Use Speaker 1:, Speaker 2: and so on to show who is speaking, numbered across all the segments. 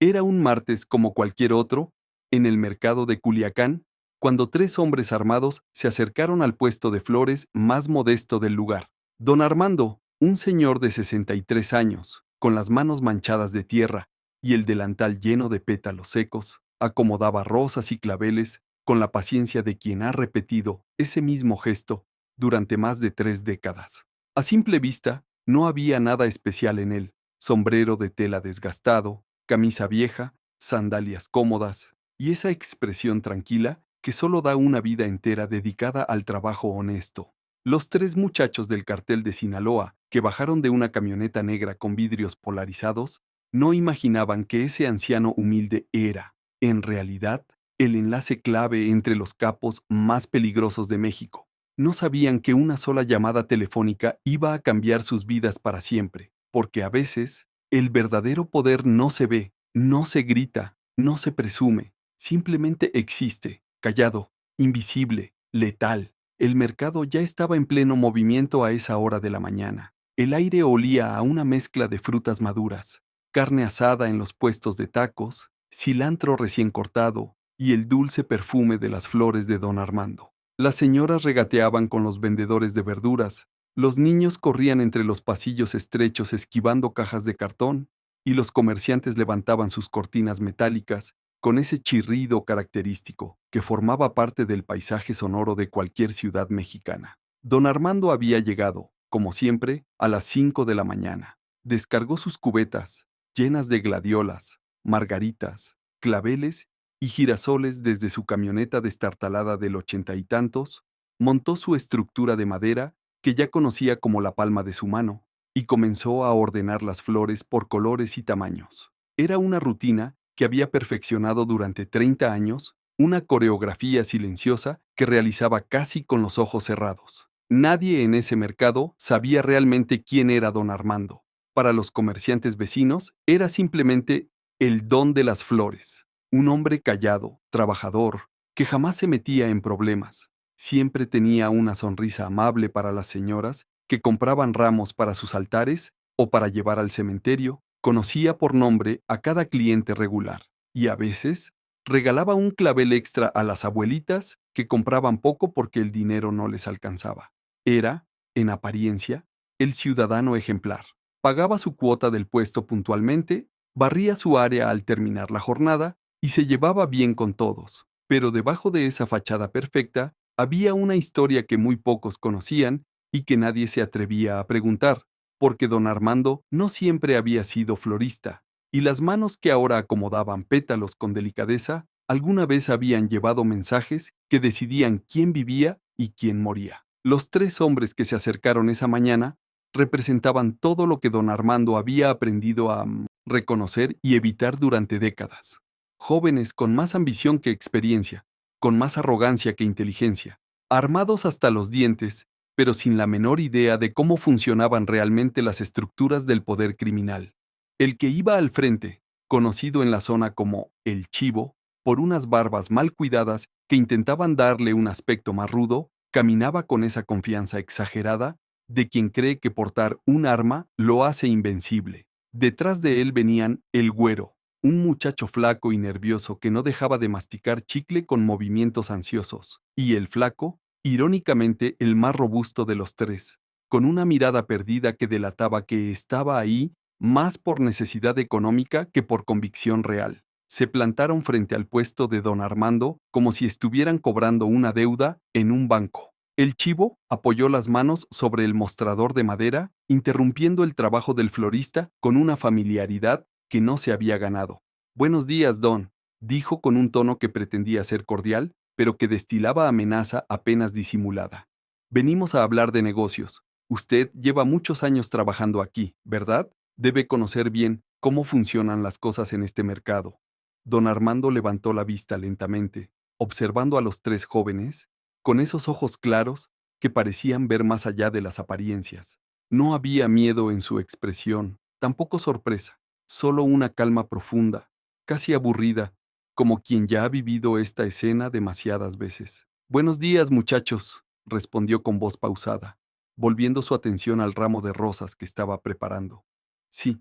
Speaker 1: Era un martes como cualquier otro, en el mercado de Culiacán, cuando tres hombres armados se acercaron al puesto de flores más modesto del lugar. Don Armando, un señor de 63 años, con las manos manchadas de tierra y el delantal lleno de pétalos secos, acomodaba rosas y claveles con la paciencia de quien ha repetido ese mismo gesto durante más de 3 décadas. A simple vista, no había nada especial en él: sombrero de tela desgastado, camisa vieja, sandalias cómodas y esa expresión tranquila que solo da una vida entera dedicada al trabajo honesto. Los tres muchachos del cartel de Sinaloa, que bajaron de una camioneta negra con vidrios polarizados, no imaginaban que ese anciano humilde era, en realidad, el enlace clave entre los capos más peligrosos de México. No sabían que una sola llamada telefónica iba a cambiar sus vidas para siempre, porque a veces el verdadero poder no se ve, no se grita, no se presume, simplemente existe, callado, invisible, letal. El mercado ya estaba en pleno movimiento a esa hora de la mañana. El aire olía a una mezcla de frutas maduras, carne asada en los puestos de tacos, cilantro recién cortado y el dulce perfume de las flores de don Armando. Las señoras regateaban con los vendedores de verduras, los niños corrían entre los pasillos estrechos esquivando cajas de cartón, y los comerciantes levantaban sus cortinas metálicas con ese chirrido característico que formaba parte del paisaje sonoro de cualquier ciudad mexicana. Don Armando había llegado, como siempre, a las 5 de la mañana. Descargó sus cubetas, llenas de gladiolas, margaritas, claveles y girasoles desde su camioneta destartalada del 80 y tantos, montó su estructura de madera que ya conocía como la palma de su mano, y comenzó a ordenar las flores por colores y tamaños. Era una rutina que había perfeccionado durante 30 años, una coreografía silenciosa que realizaba casi con los ojos cerrados. Nadie en ese mercado sabía realmente quién era don Armando. Para los comerciantes vecinos era simplemente el don de las flores, un hombre callado, trabajador, que jamás se metía en problemas. Siempre tenía una sonrisa amable para las señoras que compraban ramos para sus altares o para llevar al cementerio. Conocía por nombre a cada cliente regular y a veces regalaba un clavel extra a las abuelitas que compraban poco porque el dinero no les alcanzaba. Era, en apariencia, el ciudadano ejemplar. Pagaba su cuota del puesto puntualmente, barría su área al terminar la jornada y se llevaba bien con todos. Pero debajo de esa fachada perfecta había una historia que muy pocos conocían y que nadie se atrevía a preguntar, porque don Armando no siempre había sido florista, y las manos que ahora acomodaban pétalos con delicadeza alguna vez habían llevado mensajes que decidían quién vivía y quién moría. Los tres hombres que se acercaron esa mañana representaban todo lo que don Armando había aprendido a reconocer y evitar durante décadas. Jóvenes con más ambición que experiencia, con más arrogancia que inteligencia, armados hasta los dientes, pero sin la menor idea de cómo funcionaban realmente las estructuras del poder criminal. El que iba al frente, conocido en la zona como el Chivo, por unas barbas mal cuidadas que intentaban darle un aspecto más rudo, caminaba con esa confianza exagerada de quien cree que portar un arma lo hace invencible. Detrás de él venían el Güero, un muchacho flaco y nervioso que no dejaba de masticar chicle con movimientos ansiosos, y el Flaco, irónicamente el más robusto de los tres, con una mirada perdida que delataba que estaba ahí más por necesidad económica que por convicción real. Se plantaron frente al puesto de don Armando como si estuvieran cobrando una deuda en un banco. El Chivo apoyó las manos sobre el mostrador de madera, interrumpiendo el trabajo del florista con una familiaridad que no se había ganado. «Buenos días, don», dijo con un tono que pretendía ser cordial, pero que destilaba amenaza apenas disimulada. «Venimos a hablar de negocios. Usted lleva muchos años trabajando aquí, ¿verdad? Debe conocer bien cómo funcionan las cosas en este mercado». Don Armando levantó la vista lentamente, observando a los tres jóvenes, con esos ojos claros que parecían ver más allá de las apariencias. No había miedo en su expresión, tampoco sorpresa, solo una calma profunda, casi aburrida, como quien ya ha vivido esta escena demasiadas veces. «Buenos días, muchachos», respondió con voz pausada, volviendo su atención al ramo de rosas que estaba preparando. «Sí,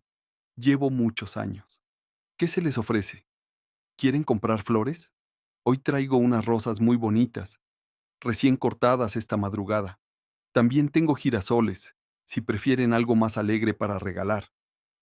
Speaker 1: llevo muchos años». ¿Qué se les ofrece? ¿Quieren comprar flores? Hoy traigo unas rosas muy bonitas, recién cortadas esta madrugada. También tengo girasoles, si prefieren algo más alegre para regalar.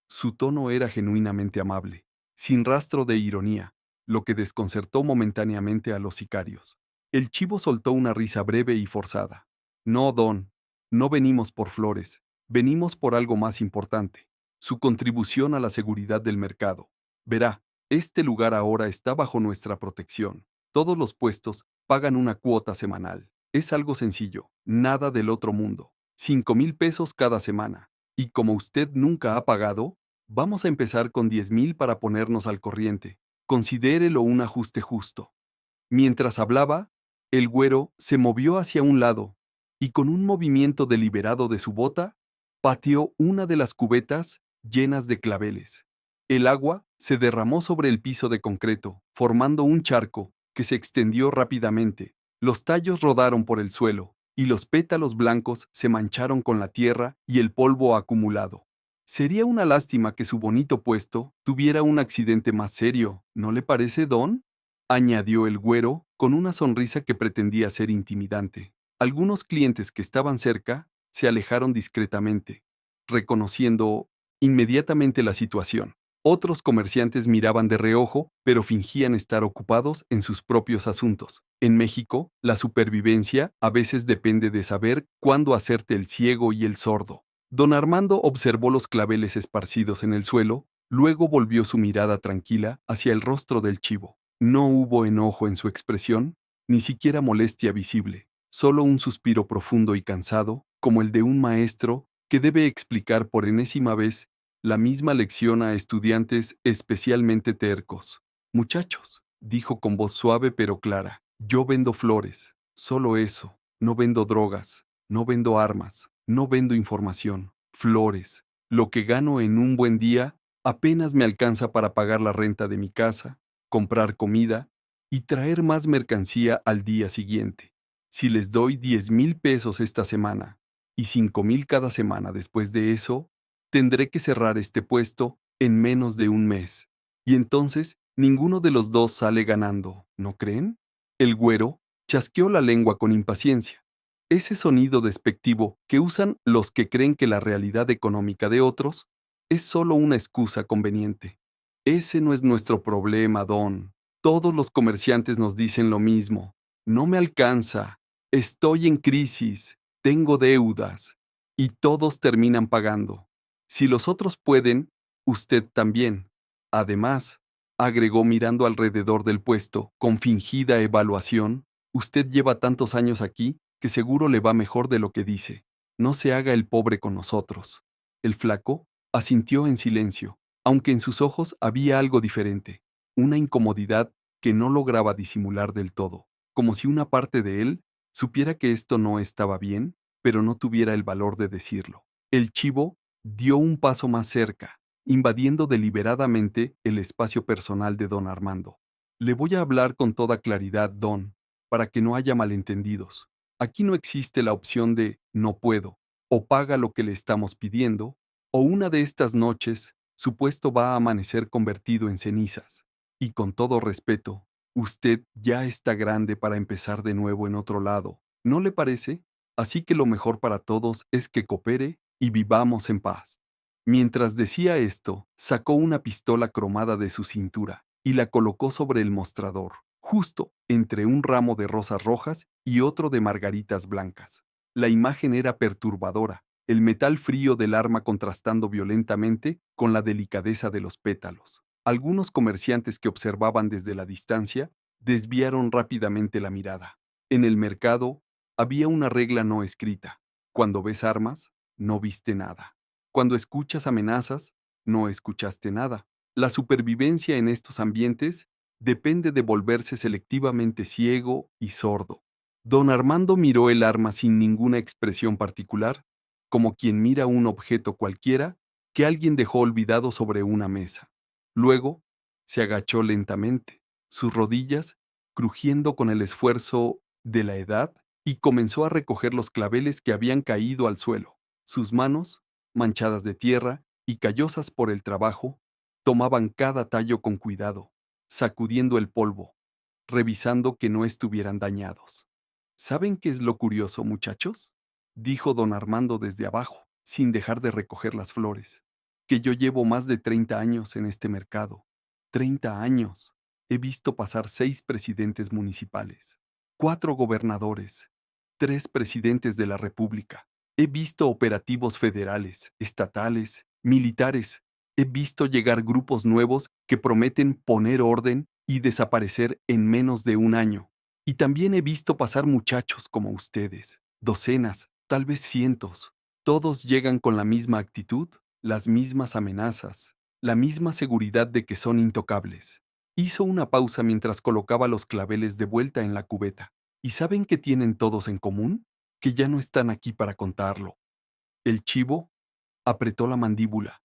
Speaker 1: Su tono era genuinamente amable, sin rastro de ironía, lo que desconcertó momentáneamente a los sicarios. El chivo soltó una risa breve y forzada. No, don, no venimos por flores, venimos por algo más importante, su contribución a la seguridad del mercado. Verá, este lugar ahora está bajo nuestra protección. Todos los puestos pagan una cuota semanal. Es algo sencillo, nada del otro mundo. 5,000 pesos cada semana. Y como usted nunca ha pagado, vamos a empezar con 10,000 para ponernos al corriente. Considérelo un ajuste justo. Mientras hablaba, el güero se movió hacia un lado y con un movimiento deliberado de su bota, pateó una de las cubetas llenas de claveles. El agua se derramó sobre el piso de concreto, formando un charco que se extendió rápidamente. Los tallos rodaron por el suelo y los pétalos blancos se mancharon con la tierra y el polvo acumulado. Sería una lástima que su bonito puesto tuviera un accidente más serio, ¿no le parece, don? Añadió el güero con una sonrisa que pretendía ser intimidante. Algunos clientes que estaban cerca se alejaron discretamente, reconociendo inmediatamente la situación. Otros comerciantes miraban de reojo, pero fingían estar ocupados en sus propios asuntos. En México, la supervivencia a veces depende de saber cuándo hacerte el ciego y el sordo. Don Armando observó los claveles esparcidos en el suelo, luego volvió su mirada tranquila hacia el rostro del chivo. No hubo enojo en su expresión, ni siquiera molestia visible, solo un suspiro profundo y cansado, como el de un maestro que debe explicar por enésima vez la misma lección a estudiantes especialmente tercos. Muchachos, dijo con voz suave pero clara, yo vendo flores, solo eso, no vendo drogas, no vendo armas, no vendo información, flores. Lo que gano en un buen día apenas me alcanza para pagar la renta de mi casa, comprar comida y traer más mercancía al día siguiente. Si les doy 10,000 pesos esta semana y 5,000 cada semana después de eso, tendré que cerrar este puesto en menos de un mes. Y entonces ninguno de los dos sale ganando, ¿no creen? El güero chasqueó la lengua con impaciencia. Ese sonido despectivo que usan los que creen que la realidad económica de otros es solo una excusa conveniente. Ese no es nuestro problema, don. Todos los comerciantes nos dicen lo mismo. No me alcanza. Estoy en crisis. Tengo deudas. Y todos terminan pagando. Si los otros pueden, usted también. Además, agregó mirando alrededor del puesto, con fingida evaluación, usted lleva tantos años aquí que seguro le va mejor de lo que dice. No se haga el pobre con nosotros. El flaco asintió en silencio, aunque en sus ojos había algo diferente, una incomodidad que no lograba disimular del todo, como si una parte de él supiera que esto no estaba bien, pero no tuviera el valor de decirlo. El chivo dio un paso más cerca, invadiendo deliberadamente el espacio personal de don Armando. Le voy a hablar con toda claridad, don, para que no haya malentendidos. Aquí no existe la opción de no puedo, o paga lo que le estamos pidiendo, o una de estas noches su puesto va a amanecer convertido en cenizas. Y con todo respeto, usted ya está grande para empezar de nuevo en otro lado, ¿no le parece? Así que lo mejor para todos es que coopere y vivamos en paz. Mientras decía esto, sacó una pistola cromada de su cintura y la colocó sobre el mostrador, justo entre un ramo de rosas rojas y otro de margaritas blancas. La imagen era perturbadora, el metal frío del arma contrastando violentamente con la delicadeza de los pétalos. Algunos comerciantes que observaban desde la distancia desviaron rápidamente la mirada. En el mercado había una regla no escrita. Cuando ves armas, no viste nada. Cuando escuchas amenazas, no escuchaste nada. La supervivencia en estos ambientes depende de volverse selectivamente ciego y sordo. Don Armando miró el arma sin ninguna expresión particular, como quien mira un objeto cualquiera que alguien dejó olvidado sobre una mesa. Luego, se agachó lentamente, sus rodillas crujiendo con el esfuerzo de la edad, y comenzó a recoger los claveles que habían caído al suelo. Sus manos, manchadas de tierra y callosas por el trabajo, Tomaban cada tallo con cuidado, sacudiendo el polvo, revisando que no estuvieran dañados. ¿Saben qué es lo curioso, muchachos? Dijo don Armando desde abajo, sin dejar de recoger las flores. Que yo llevo más de 30 años en este mercado. 30 años. He visto pasar 6 presidentes municipales, 4 gobernadores, 3 presidentes de la República. He visto operativos federales, estatales, militares. He visto llegar grupos nuevos que prometen poner orden y desaparecer en menos de un año. Y también he visto pasar muchachos como ustedes, docenas, tal vez cientos. Todos llegan con la misma actitud, las mismas amenazas, la misma seguridad de que son intocables. Hizo una pausa mientras colocaba los claveles de vuelta en la cubeta. ¿Y saben qué tienen todos en común? Que ya no están aquí para contarlo. El chivo apretó la mandíbula,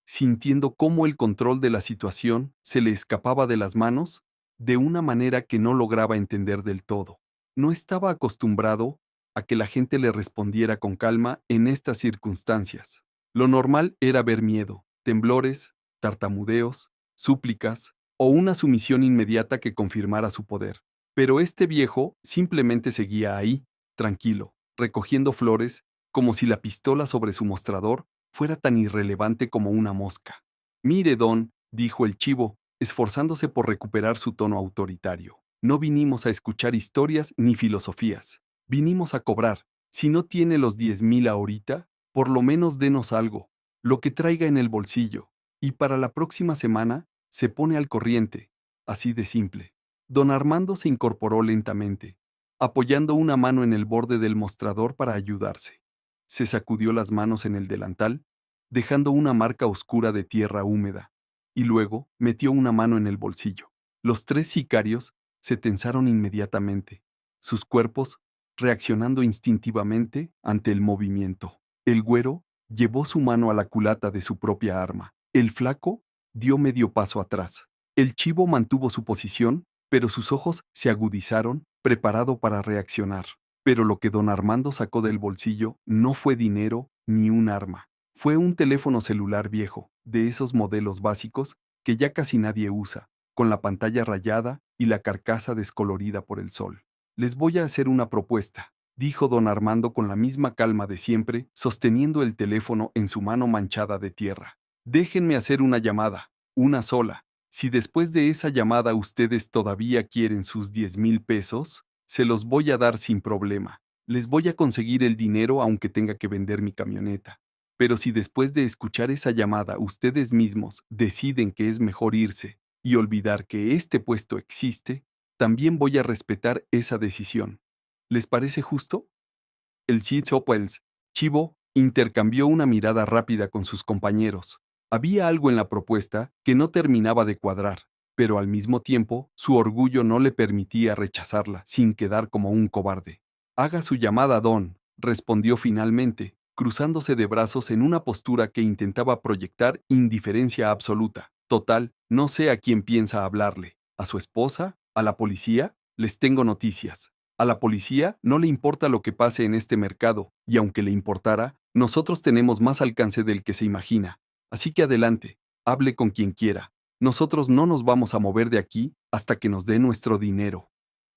Speaker 1: sintiendo cómo el control de la situación se le escapaba de las manos de una manera que no lograba entender del todo. No estaba acostumbrado a que la gente le respondiera con calma en estas circunstancias. Lo normal era ver miedo, temblores, tartamudeos, súplicas o una sumisión inmediata que confirmara su poder. Pero este viejo simplemente seguía ahí, tranquilo, recogiendo flores, como si la pistola sobre su mostrador fuera tan irrelevante como una mosca. Mire, don, dijo el chivo, esforzándose por recuperar su tono autoritario. No vinimos a escuchar historias ni filosofías. Vinimos a cobrar. Si no tiene los 10,000 ahorita, por lo menos denos algo, lo que traiga en el bolsillo. Y para la próxima semana, se pone al corriente. Así de simple. Don Armando se incorporó lentamente, apoyando una mano en el borde del mostrador para ayudarse. Se sacudió las manos en el delantal, dejando una marca oscura de tierra húmeda, y luego metió una mano en el bolsillo. Los 3 sicarios se tensaron inmediatamente, sus cuerpos reaccionando instintivamente ante el movimiento. El güero llevó su mano a la culata de su propia arma. El flaco dio medio paso atrás. El chivo mantuvo su posición, pero sus ojos se agudizaron, preparado para reaccionar. Pero lo que don Armando sacó del bolsillo no fue dinero ni un arma. Fue un teléfono celular viejo, de esos modelos básicos que ya casi nadie usa, con la pantalla rayada y la carcasa descolorida por el sol. Les voy a hacer una propuesta, dijo don Armando con la misma calma de siempre, sosteniendo el teléfono en su mano manchada de tierra. Déjenme hacer una llamada, una sola. Si después de esa llamada ustedes todavía quieren sus 10,000 pesos, se los voy a dar sin problema. Les voy a conseguir el dinero aunque tenga que vender mi camioneta. Pero si después de escuchar esa llamada ustedes mismos deciden que es mejor irse y olvidar que este puesto existe, también voy a respetar esa decisión. ¿Les parece justo? El Sitopels, Chivo, intercambió una mirada rápida con sus compañeros. Había algo en la propuesta que no terminaba de cuadrar, pero al mismo tiempo su orgullo no le permitía rechazarla sin quedar como un cobarde. Haga su llamada, don, respondió finalmente, cruzándose de brazos en una postura que intentaba proyectar indiferencia absoluta. Total, no sé a quién piensa hablarle. ¿A su esposa? ¿A la policía? Les tengo noticias. A la policía no le importa lo que pase en este mercado, y aunque le importara, nosotros tenemos más alcance del que se imagina. Así que adelante, hable con quien quiera. Nosotros no nos vamos a mover de aquí hasta que nos dé nuestro dinero.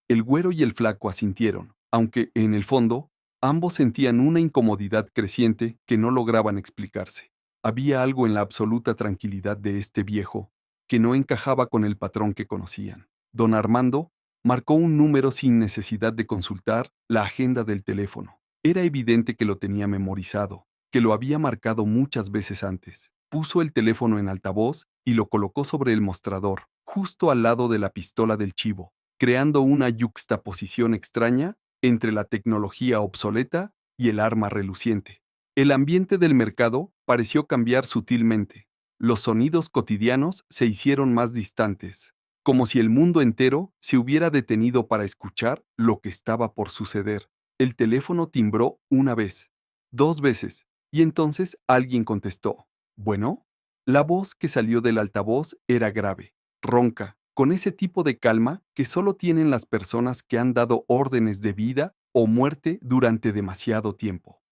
Speaker 1: El güero y el flaco asintieron, aunque, en el fondo, ambos sentían una incomodidad creciente que no lograban explicarse. Había algo en la absoluta tranquilidad de este viejo que no encajaba con el patrón que conocían. Don Armando marcó un número sin necesidad de consultar la agenda del teléfono. Era evidente que lo tenía memorizado, que lo había marcado muchas veces antes. Puso el teléfono en altavoz y lo colocó sobre el mostrador, justo al lado de la pistola del chivo, creando una yuxtaposición extraña entre la tecnología obsoleta y el arma reluciente. El ambiente del mercado pareció cambiar sutilmente. Los sonidos cotidianos se hicieron más distantes, como si el mundo entero se hubiera detenido para escuchar lo que estaba por suceder. El teléfono timbró una vez, 2 veces, y entonces alguien contestó. ¿Bueno? La voz que salió del altavoz era grave, ronca, con ese tipo de calma que solo tienen las personas que han dado órdenes de vida o muerte durante demasiado tiempo.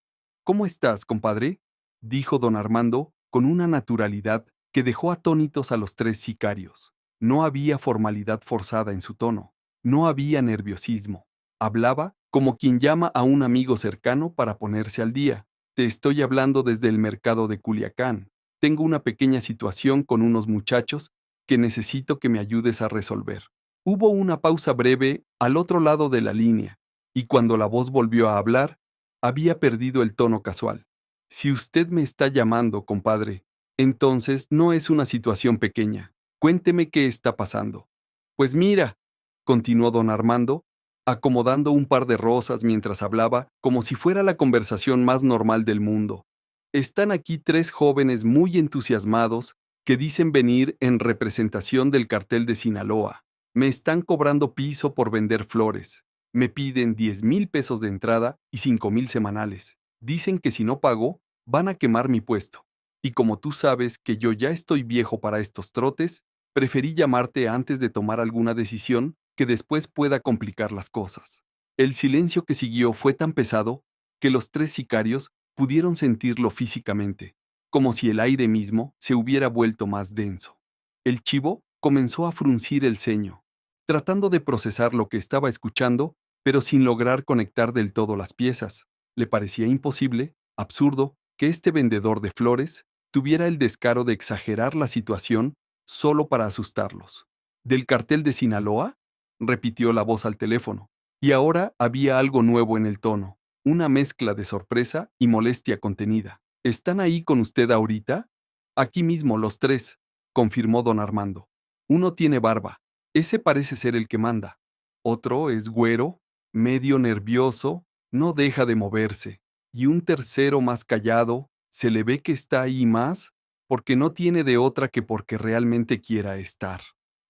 Speaker 1: ¿Cómo estás, compadre?, dijo don Armando con una naturalidad que dejó atónitos a los tres sicarios. No había formalidad forzada en su tono, no había nerviosismo. Hablaba como quien llama a un amigo cercano para ponerse al día. Te estoy hablando desde el mercado de Culiacán. Tengo una pequeña situación con unos muchachos que necesito que me ayudes a resolver. Hubo una pausa breve al otro lado de la línea, y cuando la voz volvió a hablar, había perdido el tono casual. Si usted me está llamando, compadre, entonces no es una situación pequeña. Cuénteme qué está pasando. Pues mira, continuó don Armando, acomodando un par de rosas mientras hablaba, como si fuera la conversación más normal del mundo. Están aquí tres jóvenes muy entusiasmados que dicen venir en representación del cartel de Sinaloa. Me están cobrando piso por vender flores. Me piden 10,000 pesos de entrada y 5,000 semanales. Dicen que si no pago, van a quemar mi puesto. Y como tú sabes que yo ya estoy viejo para estos trotes, preferí llamarte antes de tomar alguna decisión que después pueda complicar las cosas. El silencio que siguió fue tan pesado que los tres sicarios pudieron sentirlo físicamente, como si el aire mismo se hubiera vuelto más denso. El chivo comenzó a fruncir el ceño, tratando de procesar lo que estaba escuchando, pero sin lograr conectar del todo las piezas. Le parecía imposible, absurdo, que este vendedor de flores tuviera el descaro de exagerar la situación solo para asustarlos. ¿Del cartel de Sinaloa? Repitió la voz al teléfono. Y ahora había algo nuevo en el tono, una mezcla de sorpresa y molestia contenida. ¿Están ahí con usted ahorita? Aquí mismo los tres, confirmó don Armando. Uno tiene barba, ese parece ser el que manda. Otro es güero, medio nervioso, no deja de moverse. Y un tercero más callado, se le ve que está ahí más porque no tiene de otra que porque realmente quiera estar.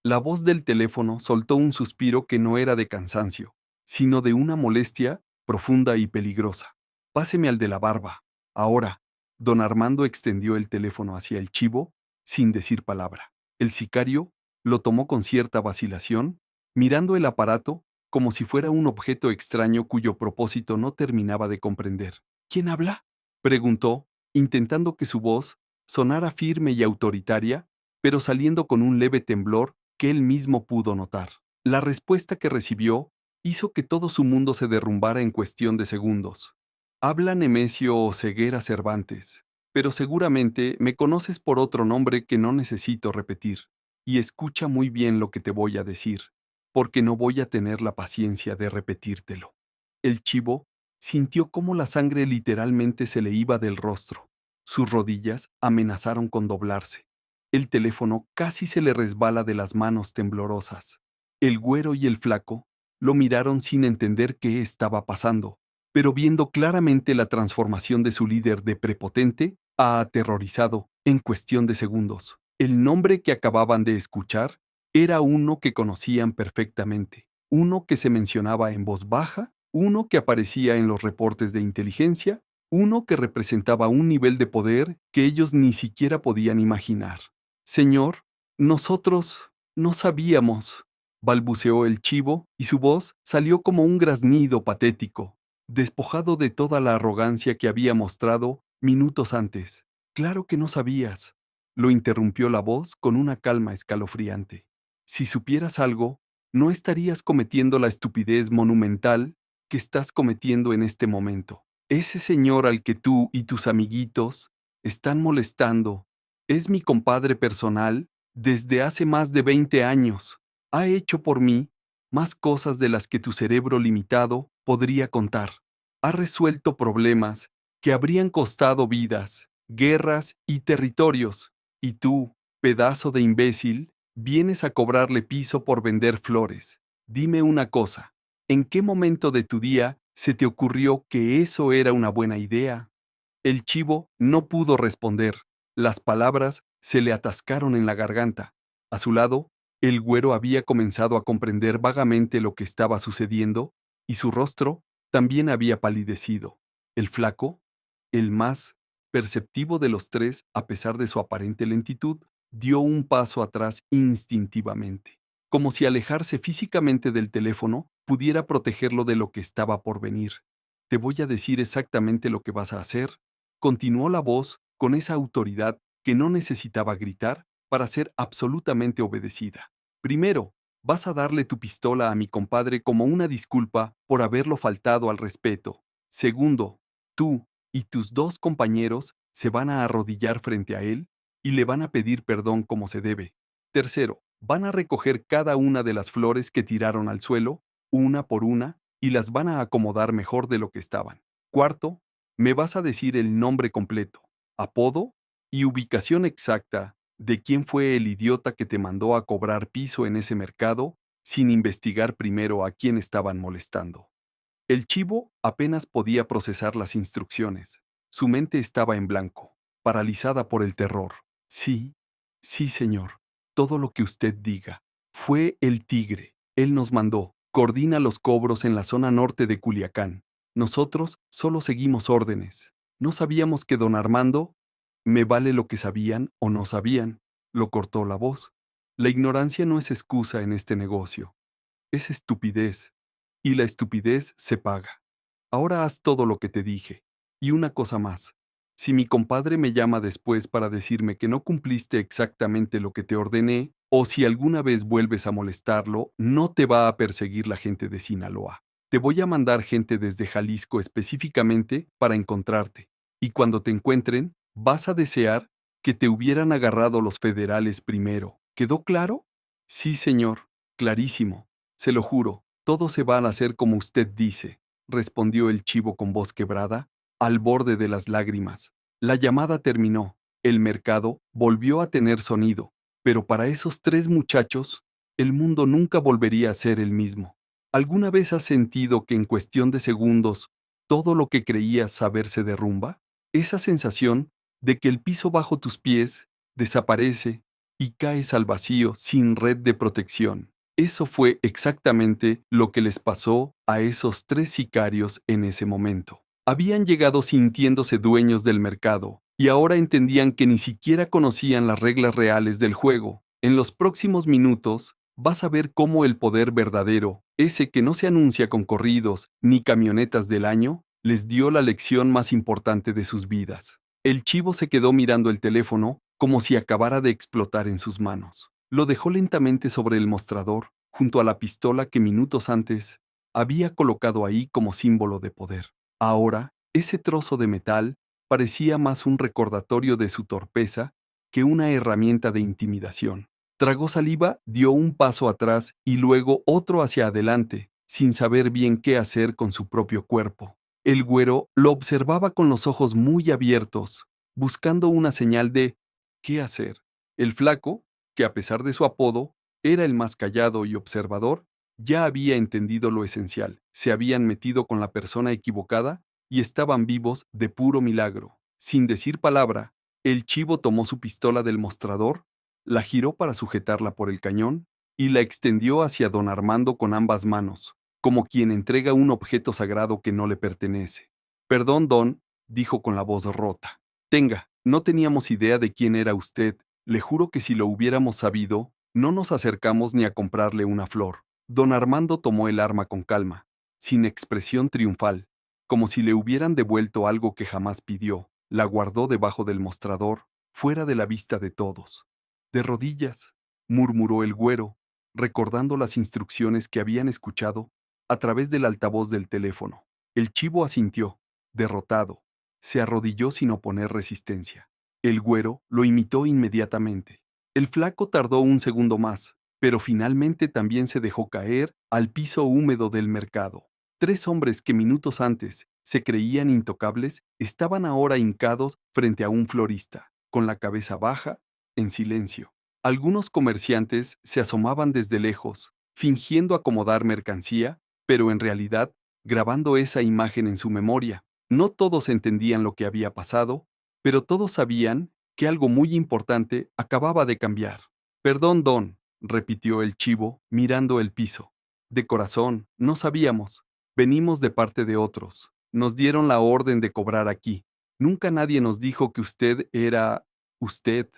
Speaker 1: La voz del teléfono soltó un suspiro que no era de cansancio, sino de una molestia profunda y peligrosa. Páseme al de la barba. Ahora. Don Armando extendió el teléfono hacia el chivo, sin decir palabra. El sicario lo tomó con cierta vacilación, mirando el aparato como si fuera un objeto extraño cuyo propósito no terminaba de comprender. ¿Quién habla? Preguntó, intentando que su voz sonara firme y autoritaria, pero saliendo con un leve temblor que él mismo pudo notar. La respuesta que recibió hizo que todo su mundo se derrumbara en cuestión de segundos. Habla Nemesio o Ceguera Cervantes, pero seguramente me conoces por otro nombre que no necesito repetir, y escucha muy bien lo que te voy a decir, porque no voy a tener la paciencia de repetírtelo. El chivo sintió cómo la sangre literalmente se le iba del rostro. Sus rodillas amenazaron con doblarse. El teléfono casi se le resbala de las manos temblorosas. El güero y el flaco lo miraron sin entender qué estaba pasando, pero viendo claramente la transformación de su líder de prepotente a aterrorizado en cuestión de segundos. El nombre que acababan de escuchar era uno que conocían perfectamente, uno que se mencionaba en voz baja, uno que aparecía en los reportes de inteligencia, uno que representaba un nivel de poder que ellos ni siquiera podían imaginar. Señor, nosotros no sabíamos, balbuceó el chivo, y su voz salió como un graznido patético, despojado de toda la arrogancia que había mostrado minutos antes. Claro que no sabías, lo interrumpió la voz con una calma escalofriante. Si supieras algo, no estarías cometiendo la estupidez monumental que estás cometiendo en este momento. Ese señor al que tú y tus amiguitos están molestando es mi compadre personal desde hace más de 20 años. Ha hecho por mí más cosas de las que tu cerebro limitado podría contar. Ha resuelto problemas que habrían costado vidas, guerras y territorios. Y tú, pedazo de imbécil, vienes a cobrarle piso por vender flores. Dime una cosa, ¿en qué momento de tu día se te ocurrió que eso era una buena idea? El chivo no pudo responder. Las palabras se le atascaron en la garganta. A su lado, el güero había comenzado a comprender vagamente lo que estaba sucediendo, y su rostro también había palidecido. El flaco, el más perceptivo de los tres a pesar de su aparente lentitud, dio un paso atrás instintivamente, como si alejarse físicamente del teléfono pudiera protegerlo de lo que estaba por venir. Te voy a decir exactamente lo que vas a hacer, continuó la voz con esa autoridad que no necesitaba gritar para ser absolutamente obedecida. Primero, vas a darle tu pistola a mi compadre como una disculpa por haberlo faltado al respeto. Segundo, tú y tus dos compañeros se van a arrodillar frente a él y le van a pedir perdón como se debe. Tercero, van a recoger cada una de las flores que tiraron al suelo, una por una, y las van a acomodar mejor de lo que estaban. Cuarto, me vas a decir el nombre completo, apodo y ubicación exacta de quién fue el idiota que te mandó a cobrar piso en ese mercado sin investigar primero a quién estaban molestando. El chivo apenas podía procesar las instrucciones. Su mente estaba en blanco, paralizada por el terror. Sí, sí, señor. Todo lo que usted diga. Fue el tigre. Él nos mandó. Coordina los cobros en la zona norte de Culiacán. Nosotros solo seguimos órdenes. No sabíamos que don Armando... Me vale lo que sabían o no sabían, lo cortó la voz. La ignorancia no es excusa en este negocio. Es estupidez. Y la estupidez se paga. Ahora haz todo lo que te dije. Y una cosa más. Si mi compadre me llama después para decirme que no cumpliste exactamente lo que te ordené, o si alguna vez vuelves a molestarlo, no te va a perseguir la gente de Sinaloa. Te voy a mandar gente desde Jalisco específicamente para encontrarte. Y cuando te encuentren, vas a desear que te hubieran agarrado los federales primero. ¿Quedó claro? Sí, señor. Clarísimo. Se lo juro, todo se va a hacer como usted dice, respondió el chivo con voz quebrada, al borde de las lágrimas. La llamada terminó, el mercado volvió a tener sonido, pero para esos tres muchachos, el mundo nunca volvería a ser el mismo. ¿Alguna vez has sentido que en cuestión de segundos todo lo que creías saber se derrumba? Esa sensación de que el piso bajo tus pies desaparece y caes al vacío sin red de protección. Eso fue exactamente lo que les pasó a esos tres sicarios en ese momento. Habían llegado sintiéndose dueños del mercado y ahora entendían que ni siquiera conocían las reglas reales del juego. En los próximos minutos vas a ver cómo el poder verdadero, ese que no se anuncia con corridos ni camionetas del año, les dio la lección más importante de sus vidas. El chivo se quedó mirando el teléfono como si acabara de explotar en sus manos. Lo dejó lentamente sobre el mostrador, junto a la pistola que minutos antes había colocado ahí como símbolo de poder. Ahora, ese trozo de metal parecía más un recordatorio de su torpeza que una herramienta de intimidación. Tragó saliva, dio un paso atrás y luego otro hacia adelante, sin saber bien qué hacer con su propio cuerpo. El güero lo observaba con los ojos muy abiertos, buscando una señal de ¿qué hacer? El flaco, que a pesar de su apodo, era el más callado y observador, ya había entendido lo esencial. Se habían metido con la persona equivocada y estaban vivos de puro milagro. Sin decir palabra, el chivo tomó su pistola del mostrador, la giró para sujetarla por el cañón y la extendió hacia don Armando con ambas manos, como quien entrega un objeto sagrado que no le pertenece. Perdón, don, dijo con la voz rota. Tenga, no teníamos idea de quién era usted. Le juro que si lo hubiéramos sabido, no nos acercamos ni a comprarle una flor. Don Armando tomó el arma con calma, sin expresión triunfal, como si le hubieran devuelto algo que jamás pidió. La guardó debajo del mostrador, fuera de la vista de todos. De rodillas, murmuró el güero, recordando las instrucciones que habían escuchado a través del altavoz del teléfono. El chivo asintió, derrotado. Se arrodilló sin oponer resistencia. El güero lo imitó inmediatamente. El flaco tardó un segundo más, pero finalmente también se dejó caer al piso húmedo del mercado. Tres hombres que minutos antes se creían intocables estaban ahora hincados frente a un florista, con la cabeza baja, en silencio. Algunos comerciantes se asomaban desde lejos, fingiendo acomodar mercancía, pero en realidad grabando esa imagen en su memoria. No todos entendían lo que había pasado, pero todos sabían que algo muy importante acababa de cambiar. Perdón, don, repitió el chivo, mirando el piso. De corazón, no sabíamos. Venimos de parte de otros. Nos dieron la orden de cobrar aquí. Nunca nadie nos dijo que usted era... usted.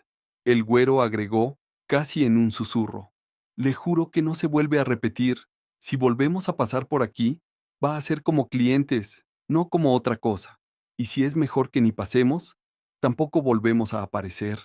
Speaker 1: El güero agregó, casi en un susurro. Le juro que no se vuelve a repetir. Si volvemos a pasar por aquí, va a ser como clientes, no como otra cosa. Y si es mejor que ni pasemos, tampoco volvemos a aparecer.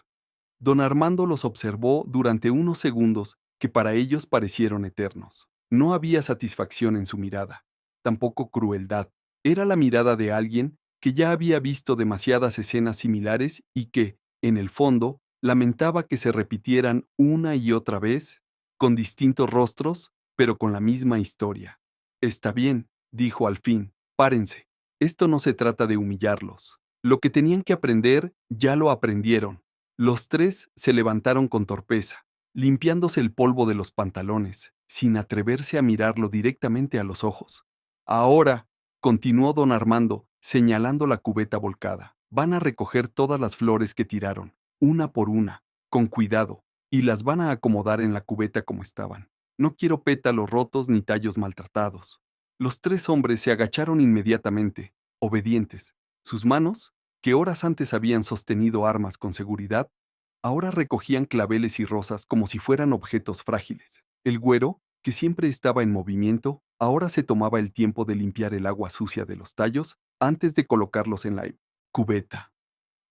Speaker 1: Don Armando los observó durante unos segundos que para ellos parecieron eternos. No había satisfacción en su mirada, tampoco crueldad. Era la mirada de alguien que ya había visto demasiadas escenas similares y que, en el fondo, lamentaba que se repitieran una y otra vez, con distintos rostros, pero con la misma historia. Está bien, dijo al fin, párense. Esto no se trata de humillarlos. Lo que tenían que aprender ya lo aprendieron. Los tres se levantaron con torpeza, limpiándose el polvo de los pantalones, sin atreverse a mirarlo directamente a los ojos. Ahora, continuó don Armando, señalando la cubeta volcada, van a recoger todas las flores que tiraron, una por una, con cuidado, y las van a acomodar en la cubeta como estaban. No quiero pétalos rotos ni tallos maltratados. Los tres hombres se agacharon inmediatamente, obedientes. Sus manos, que horas antes habían sostenido armas con seguridad, ahora recogían claveles y rosas como si fueran objetos frágiles. El güero, que siempre estaba en movimiento, ahora se tomaba el tiempo de limpiar el agua sucia de los tallos antes de colocarlos en la cubeta.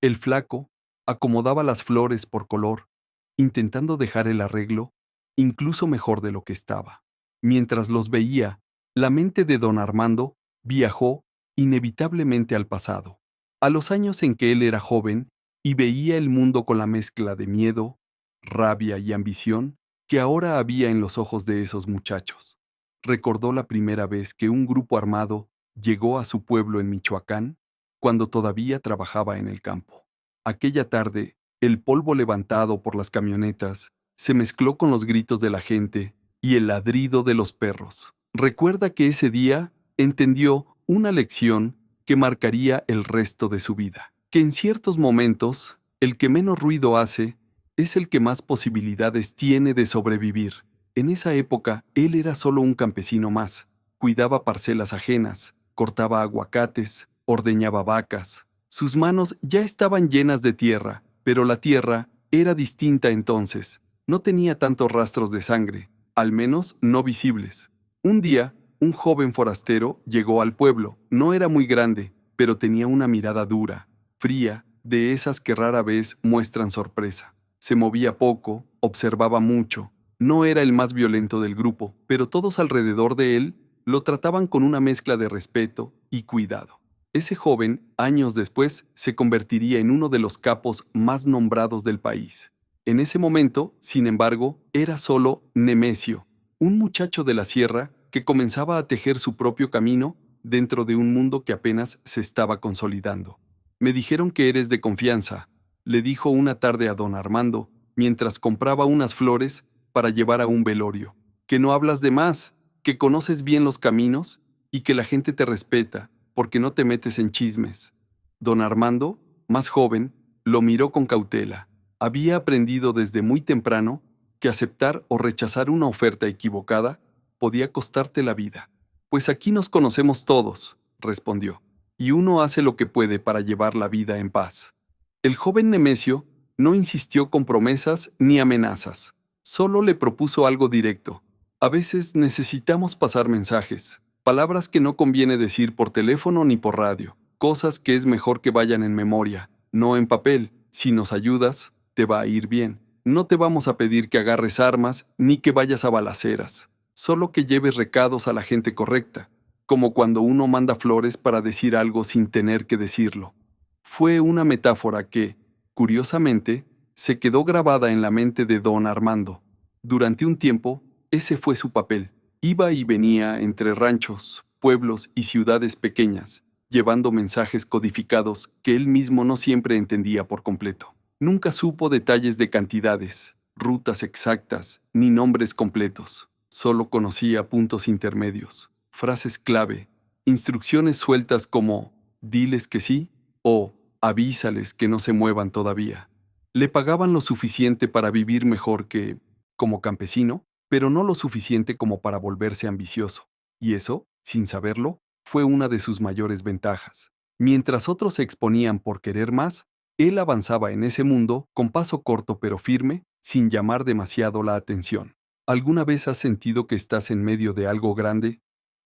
Speaker 1: El flaco acomodaba las flores por color, intentando dejar el arreglo incluso mejor de lo que estaba. Mientras los veía, la mente de don Armando viajó inevitablemente al pasado, a los años en que él era joven y veía el mundo con la mezcla de miedo, rabia y ambición que ahora había en los ojos de esos muchachos. Recordó la primera vez que un grupo armado llegó a su pueblo en Michoacán, cuando todavía trabajaba en el campo. Aquella tarde, el polvo levantado por las camionetas se mezcló con los gritos de la gente y el ladrido de los perros. Recuerda que ese día entendió una lección que marcaría el resto de su vida, que en ciertos momentos, el que menos ruido hace es el que más posibilidades tiene de sobrevivir. En esa época, él era solo un campesino más. Cuidaba parcelas ajenas, cortaba aguacates, ordeñaba vacas. Sus manos ya estaban llenas de tierra, pero la tierra era distinta entonces. No tenía tantos rastros de sangre, al menos no visibles. Un día, un joven forastero llegó al pueblo. No era muy grande, pero tenía una mirada dura, fría, de esas que rara vez muestran sorpresa. Se movía poco, observaba mucho. No era el más violento del grupo, pero todos alrededor de él lo trataban con una mezcla de respeto y cuidado. Ese joven, años después, se convertiría en uno de los capos más nombrados del país. En ese momento, sin embargo, era solo Nemesio, un muchacho de la sierra que comenzaba a tejer su propio camino dentro de un mundo que apenas se estaba consolidando. Me dijeron que eres de confianza, le dijo una tarde a don Armando, mientras compraba unas flores para llevar a un velorio. Que no hablas de más, que conoces bien los caminos y que la gente te respeta, porque no te metes en chismes. Don Armando, más joven, lo miró con cautela. Había aprendido desde muy temprano que aceptar o rechazar una oferta equivocada podía costarte la vida. Pues aquí nos conocemos todos, respondió, y uno hace lo que puede para llevar la vida en paz. El joven Nemesio no insistió con promesas ni amenazas, solo le propuso algo directo. A veces necesitamos pasar mensajes, palabras que no conviene decir por teléfono ni por radio, cosas que es mejor que vayan en memoria, no en papel. Si nos ayudas, te va a ir bien. No te vamos a pedir que agarres armas ni que vayas a balaceras, solo que lleves recados a la gente correcta, como cuando uno manda flores para decir algo sin tener que decirlo. Fue una metáfora que, curiosamente, se quedó grabada en la mente de don Armando. Durante un tiempo, ese fue su papel. Iba y venía entre ranchos, pueblos y ciudades pequeñas, llevando mensajes codificados que él mismo no siempre entendía por completo. Nunca supo detalles de cantidades, rutas exactas, ni nombres completos. Solo conocía puntos intermedios, frases clave, instrucciones sueltas como «diles que sí» o «avísales que no se muevan todavía». Le pagaban lo suficiente para vivir mejor que, como campesino, pero no lo suficiente como para volverse ambicioso. Y eso, sin saberlo, fue una de sus mayores ventajas. Mientras otros se exponían por querer más, él avanzaba en ese mundo con paso corto pero firme, sin llamar demasiado la atención. ¿Alguna vez has sentido que estás en medio de algo grande,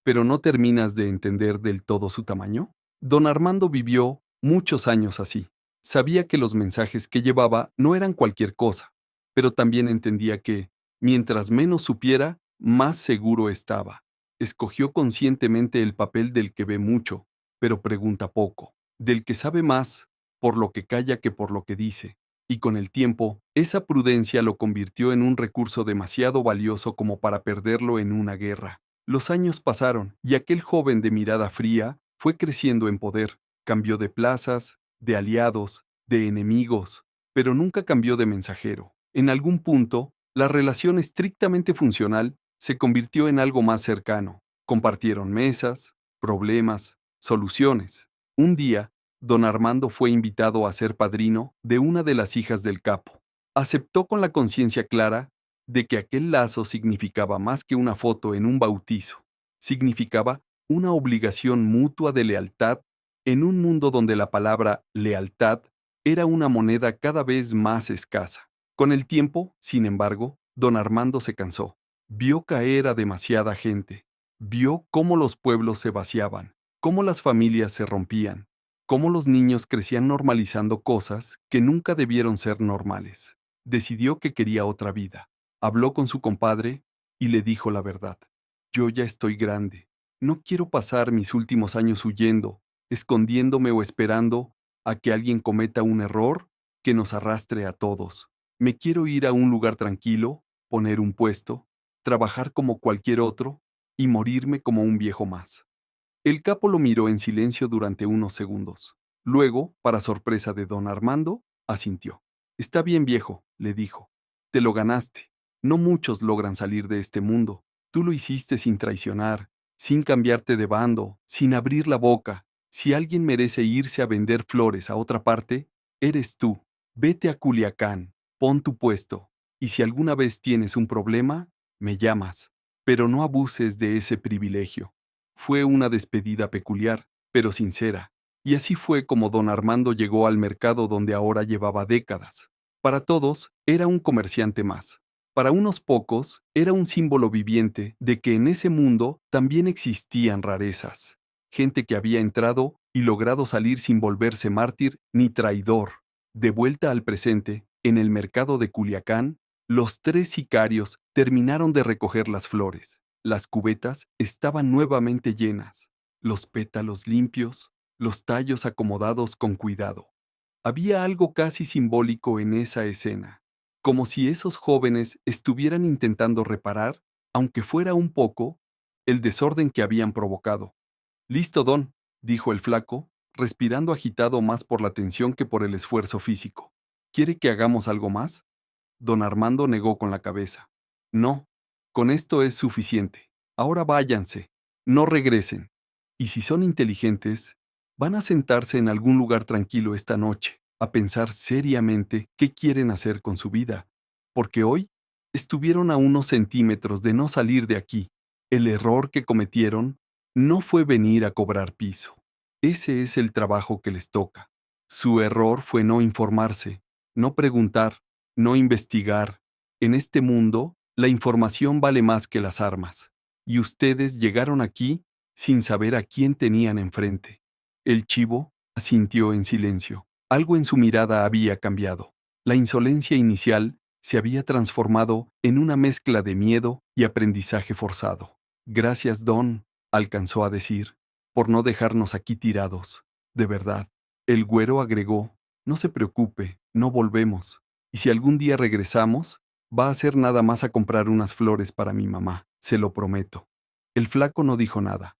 Speaker 1: pero no terminas de entender del todo su tamaño? Don Armando vivió muchos años así. Sabía que los mensajes que llevaba no eran cualquier cosa, pero también entendía que, mientras menos supiera, más seguro estaba. Escogió conscientemente el papel del que ve mucho, pero pregunta poco, del que sabe más, por lo que calla que por lo que dice, y con el tiempo, esa prudencia lo convirtió en un recurso demasiado valioso como para perderlo en una guerra. Los años pasaron, y aquel joven de mirada fría fue creciendo en poder, cambió de plazas, de aliados, de enemigos, pero nunca cambió de mensajero. En algún punto, la relación estrictamente funcional se convirtió en algo más cercano. Compartieron mesas, problemas, soluciones. Un día, don Armando fue invitado a ser padrino de una de las hijas del capo. Aceptó con la conciencia clara de que aquel lazo significaba más que una foto en un bautizo. Significaba una obligación mutua de lealtad en un mundo donde la palabra lealtad era una moneda cada vez más escasa. Con el tiempo, sin embargo, don Armando se cansó. Vio caer a demasiada gente. Vio cómo los pueblos se vaciaban, cómo las familias se rompían, cómo los niños crecían normalizando cosas que nunca debieron ser normales. Decidió que quería otra vida. Habló con su compadre y le dijo la verdad. Yo ya estoy grande. No quiero pasar mis últimos años huyendo, escondiéndome o esperando a que alguien cometa un error que nos arrastre a todos. Me quiero ir a un lugar tranquilo, poner un puesto, trabajar como cualquier otro y morirme como un viejo más. El capo lo miró en silencio durante unos segundos. Luego, para sorpresa de don Armando, asintió. Está bien, viejo, le dijo. Te lo ganaste. No muchos logran salir de este mundo. Tú lo hiciste sin traicionar, sin cambiarte de bando, sin abrir la boca. Si alguien merece irse a vender flores a otra parte, eres tú. Vete a Culiacán, pon tu puesto, y si alguna vez tienes un problema, me llamas. Pero no abuses de ese privilegio. Fue una despedida peculiar, pero sincera, y así fue como don Armando llegó al mercado donde ahora llevaba décadas. Para todos, era un comerciante más. Para unos pocos, era un símbolo viviente de que en ese mundo también existían rarezas. Gente que había entrado y logrado salir sin volverse mártir ni traidor. De vuelta al presente, en el mercado de Culiacán, los tres sicarios terminaron de recoger las flores. Las cubetas estaban nuevamente llenas, los pétalos limpios, los tallos acomodados con cuidado. Había algo casi simbólico en esa escena, como si esos jóvenes estuvieran intentando reparar, aunque fuera un poco, el desorden que habían provocado. Listo, don, dijo el flaco, respirando agitado más por la tensión que por el esfuerzo físico. ¿Quiere que hagamos algo más? Don Armando negó con la cabeza. No, con esto es suficiente. Ahora váyanse, no regresen. Y si son inteligentes, van a sentarse en algún lugar tranquilo esta noche, a pensar seriamente qué quieren hacer con su vida, porque hoy estuvieron a unos centímetros de no salir de aquí. El error que cometieron no fue venir a cobrar piso. Ese es el trabajo que les toca. Su error fue no informarse, no preguntar, no investigar. En este mundo, la información vale más que las armas. Y ustedes llegaron aquí sin saber a quién tenían enfrente. El chivo asintió en silencio. Algo en su mirada había cambiado. La insolencia inicial se había transformado en una mezcla de miedo y aprendizaje forzado. Gracias, Don, alcanzó a decir, por no dejarnos aquí tirados. De verdad. El güero agregó, no se preocupe, no volvemos. Y si algún día regresamos, va a ser nada más a comprar unas flores para mi mamá, se lo prometo. El flaco no dijo nada,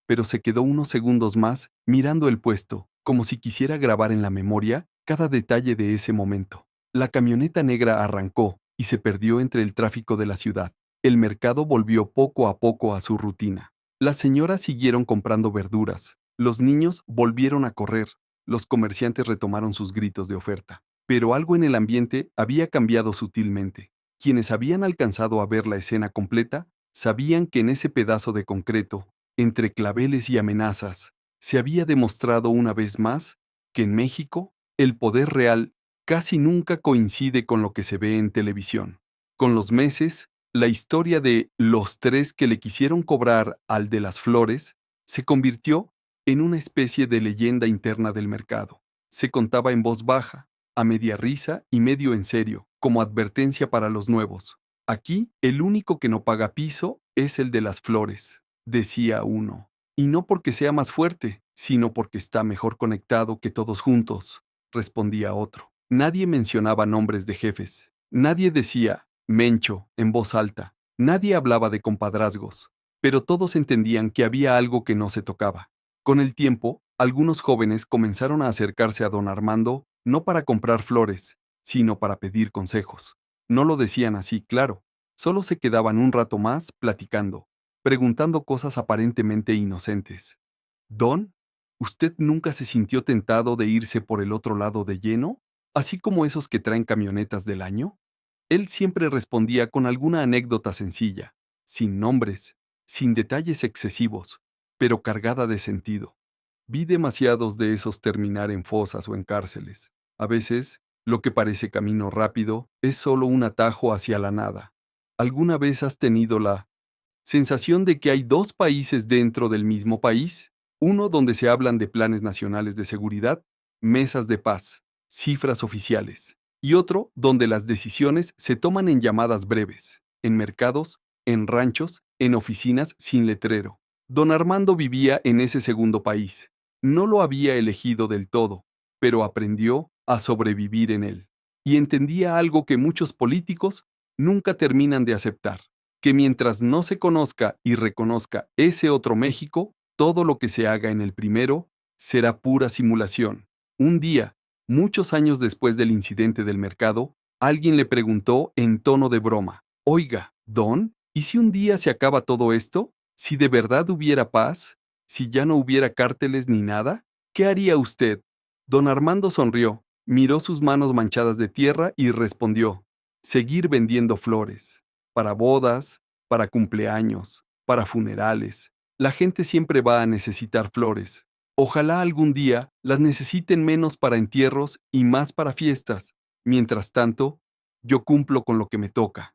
Speaker 1: pero se quedó unos segundos más mirando el puesto, como si quisiera grabar en la memoria cada detalle de ese momento. La camioneta negra arrancó y se perdió entre el tráfico de la ciudad. El mercado volvió poco a poco a su rutina. Las señoras siguieron comprando verduras, los niños volvieron a correr, los comerciantes retomaron sus gritos de oferta. Pero algo en el ambiente había cambiado sutilmente. Quienes habían alcanzado a ver la escena completa sabían que en ese pedazo de concreto, entre claveles y amenazas, se había demostrado una vez más que en México el poder real casi nunca coincide con lo que se ve en televisión. Con los meses, la historia de los tres que le quisieron cobrar al de las flores se convirtió en una especie de leyenda interna del mercado. Se contaba en voz baja, a media risa y medio en serio, como advertencia para los nuevos. Aquí, el único que no paga piso es el de las flores, decía uno. Y no porque sea más fuerte, sino porque está mejor conectado que todos juntos, respondía otro. Nadie mencionaba nombres de jefes. Nadie decía Mencho en voz alta. Nadie hablaba de compadrazgos. Pero todos entendían que había algo que no se tocaba. Con el tiempo, algunos jóvenes comenzaron a acercarse a don Armando no para comprar flores, sino para pedir consejos. No lo decían así, claro. Solo se quedaban un rato más platicando, preguntando cosas aparentemente inocentes. Don, ¿usted nunca se sintió tentado de irse por el otro lado de lleno, así como esos que traen camionetas del año? Él siempre respondía con alguna anécdota sencilla, sin nombres, sin detalles excesivos, pero cargada de sentido. Vi demasiados de esos terminar en fosas o en cárceles. A veces, lo que parece camino rápido es solo un atajo hacia la nada. ¿Alguna vez has tenido la sensación de que hay dos países dentro del mismo país? Uno donde se hablan de planes nacionales de seguridad, mesas de paz, cifras oficiales, y otro donde las decisiones se toman en llamadas breves, en mercados, en ranchos, en oficinas sin letrero. Don Armando vivía en ese segundo país. No lo había elegido del todo, pero aprendió a sobrevivir en él. Y entendía algo que muchos políticos nunca terminan de aceptar, que mientras no se conozca y reconozca ese otro México, todo lo que se haga en el primero será pura simulación. Un día, muchos años después del incidente del mercado, alguien le preguntó en tono de broma, «Oiga, Don, ¿y si un día se acaba todo esto? ¿Si de verdad hubiera paz? ¿Si ya no hubiera cárteles ni nada? ¿Qué haría usted?» Don Armando sonrió, miró sus manos manchadas de tierra y respondió, «Seguir vendiendo flores. Para bodas, para cumpleaños, para funerales. La gente siempre va a necesitar flores. Ojalá algún día las necesiten menos para entierros y más para fiestas. Mientras tanto, yo cumplo con lo que me toca».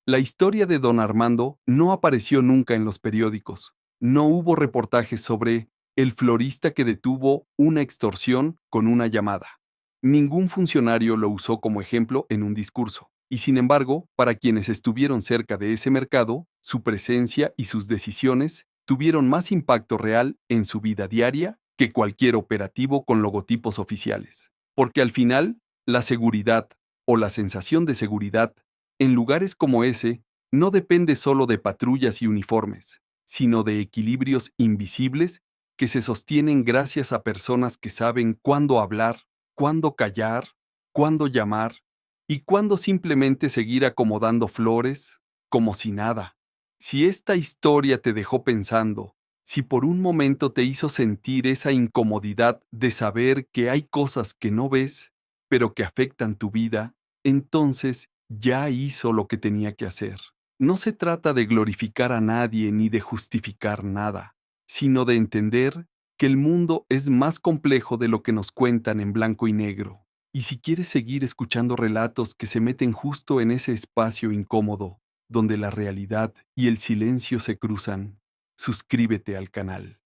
Speaker 1: La historia de don Armando no apareció nunca en los periódicos. No hubo reportajes sobre el florista que detuvo una extorsión con una llamada. Ningún funcionario lo usó como ejemplo en un discurso. Y sin embargo, para quienes estuvieron cerca de ese mercado, su presencia y sus decisiones tuvieron más impacto real en su vida diaria que cualquier operativo con logotipos oficiales. Porque al final, la seguridad o la sensación de seguridad en lugares como ese, no depende solo de patrullas y uniformes, sino de equilibrios invisibles que se sostienen gracias a personas que saben cuándo hablar, cuándo callar, cuándo llamar y cuándo simplemente seguir acomodando flores como si nada. Si esta historia te dejó pensando, si por un momento te hizo sentir esa incomodidad de saber que hay cosas que no ves, pero que afectan tu vida, entonces ya hizo lo que tenía que hacer. No se trata de glorificar a nadie ni de justificar nada, sino de entender que el mundo es más complejo de lo que nos cuentan en blanco y negro. Y si quieres seguir escuchando relatos que se meten justo en ese espacio incómodo, donde la realidad y el silencio se cruzan, suscríbete al canal.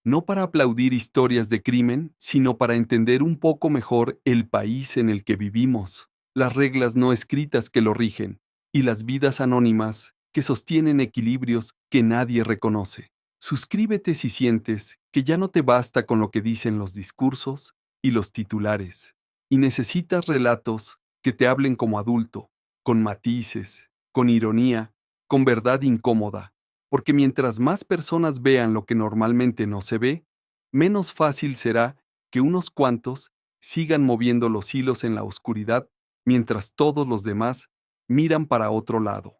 Speaker 1: No para aplaudir historias de crimen, sino para entender un poco mejor el país en el que vivimos, las reglas no escritas que lo rigen y las vidas anónimas que sostienen equilibrios que nadie reconoce. Suscríbete si sientes que ya no te basta con lo que dicen los discursos y los titulares, y necesitas relatos que te hablen como adulto, con matices, con ironía, con verdad incómoda, porque mientras más personas vean lo que normalmente no se ve, menos fácil será que unos cuantos sigan moviendo los hilos en la oscuridad mientras todos los demás miran para otro lado.